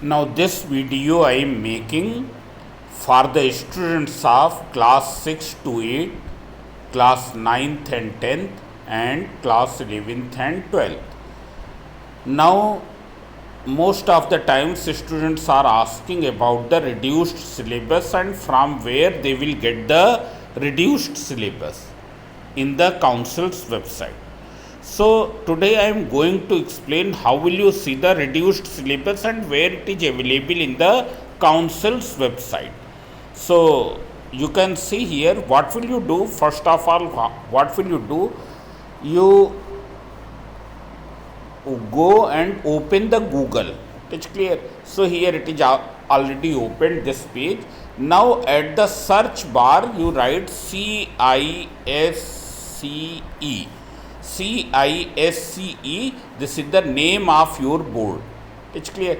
Now this video I am making for the students of class 6 to 8, class 9th and 10th and class 11th and 12th. Now most of the times students are asking about the reduced syllabus and from where they will get the reduced syllabus in the council's website. So today I am going to explain how will you see the reduced syllabus and where it is available in the council's website. So you can see here what will you do. First of all, what will you do? You go and open the Google. It's clear. So here it is already opened this page. Now at the search bar you write CISCE. CISCE, this is the name of your board. It's clear.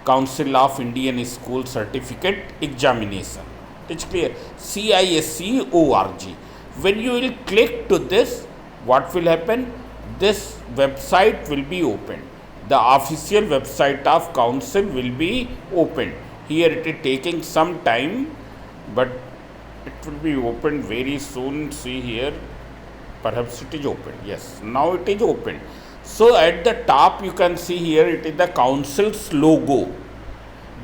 Council of Indian School Certificate Examination. It's clear. CISCE.org. When you will click to this, what will happen? This website will be opened. The official website of council will be opened. Here it is taking some time, but it will be opened very soon. See here. Perhaps it is open. Yes, now it is open. So at the top you can see here it is the council's logo.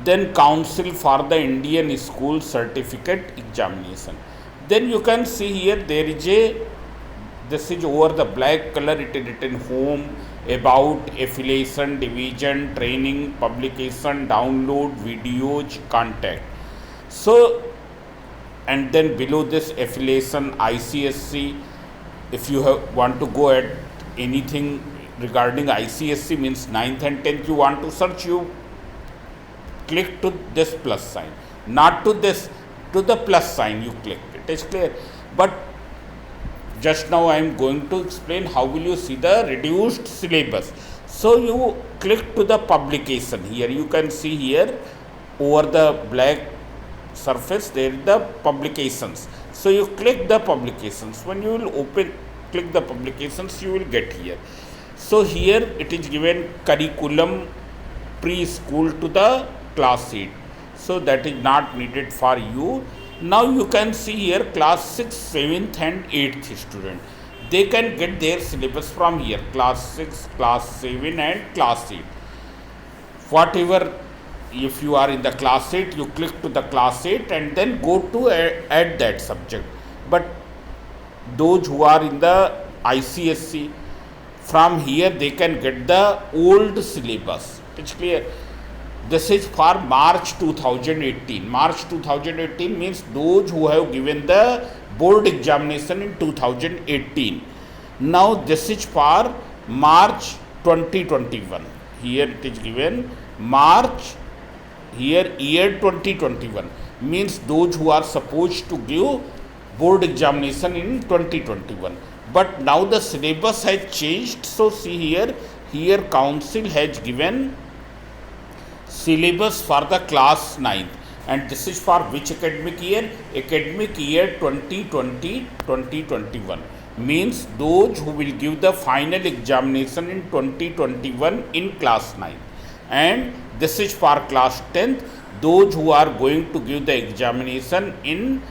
Then Council for the Indian School Certificate Examination. Then you can see here there is this is over the black color, it is written home, about, affiliation, division, training, publication, download, videos, contact. So and then below this affiliation ICSC. If you want to go at anything regarding ICSC means 9th and 10th you want to search, you click to this plus sign, not to this, to the plus sign you click. It is clear. But just now I am going to explain how will you see the reduced syllabus. So you click to the publication. Here you can see here over the black surface there is the publications. So you click the publications. When you will click the publications, you will get here. So here it is given curriculum preschool to the class 8. So that is not needed for you. Now you can see here class 6, 7th and 8th student. They can get their syllabus from here. Class 6, class 7 and class 8. Whatever. If you are in the class 8, you click to the class 8 and then go to add that subject. But those who are in the ICSC, from here they can get the old syllabus. It's clear. This is for March 2018. March 2018 means those who have given the board examination in 2018. Now this is for March 2021. Here it is given March. Here year 2021 means those who are supposed to give board examination in 2021. But now the syllabus has changed. So see here council has given syllabus for the class 9th. And this is for which academic year? Academic year 2020-2021. Means those who will give the final examination in 2021 in class 9. And this is for class 10th, those who are going to give the examination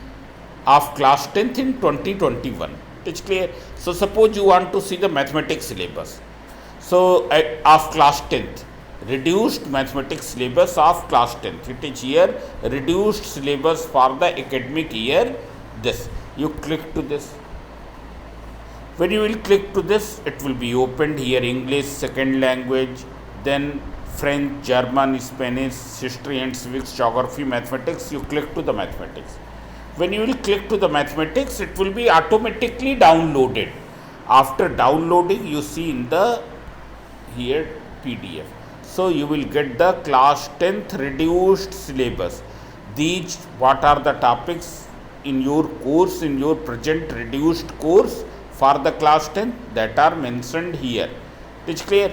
of class 10th in 2021. It's clear. So suppose you want to see the mathematics syllabus. So of class 10th, reduced mathematics syllabus of class 10th. It is here reduced syllabus for the academic year. This you click to this. When you will click to this, it will be opened here English second language, then French, German, Spanish, history and civics, geography, mathematics. You click to the mathematics. When you will click to the mathematics, it will be automatically downloaded. After downloading, you see in the here PDF. So you will get the class 10th reduced syllabus. These what are the topics in your course, in your present reduced course for the class 10th that are mentioned here. It's clear.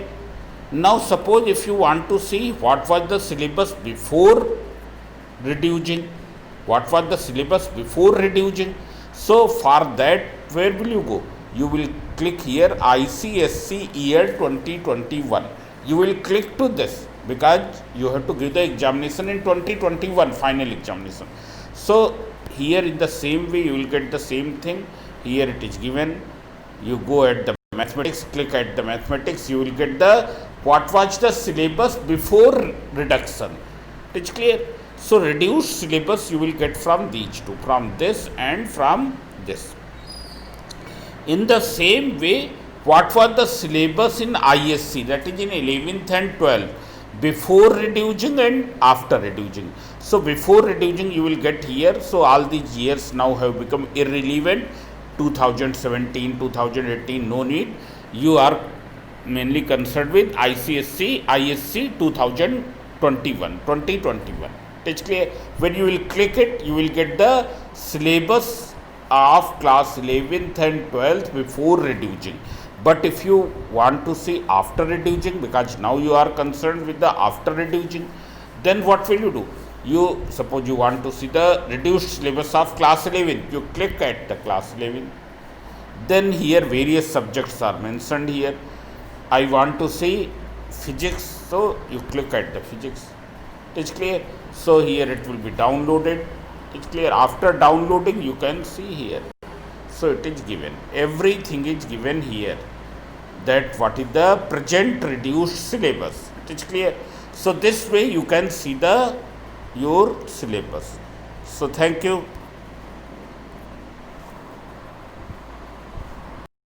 Now suppose if you want to see what was the syllabus before reducing, what was the syllabus before reducing. So for that, where will you go? You will click here ICSC year 2021. You will click to this. because you have to give the examination in 2021 final examination. So here in the same way you will get the same thing. Here it is given, you go at the mathematics, click at the mathematics, you will get the what was the syllabus before reduction. It is clear. So reduced syllabus you will get from these two, from this and from this. In the same way, what was the syllabus in ISC, that is in 11th and 12th, before reducing and after reducing. So before reducing you will get here. So all these years now have become irrelevant. 2017, 2018, no need. You are mainly concerned with ICSC, ISC 2021. It's clear. When you will click it, you will get the syllabus of class 11th and 12th before reducing. But if you want to see after reducing, because now you are concerned with the after reducing, then what will you do? You suppose you want to see the reduced syllabus of class 11, you click at the class 11. Then here various subjects are mentioned here. I want to see physics, so you click at the physics. It's clear. So here it will be downloaded. It's clear. After downloading you can see here. So it is given, everything is given here, that what is the present reduced syllabus. It is clear. So this way you can see the your syllabus. So thank you.